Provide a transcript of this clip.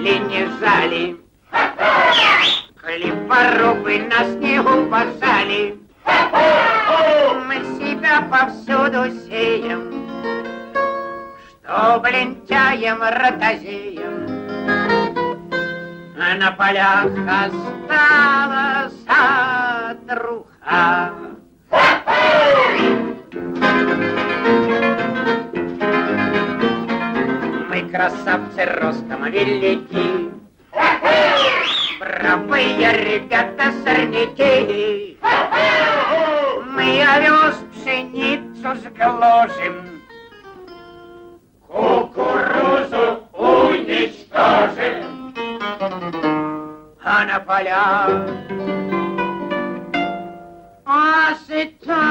или не жали. Хлеборобы на снегу пожали. Мы себя повсюду сеем, чтоб лентяем, ротозеем. А на полях осталась труха. Мы красавцы ростом велики, бравые ребята сорняки. Мы овес пшеницу сгложим, кукурузу уничтожим. А на полях осетане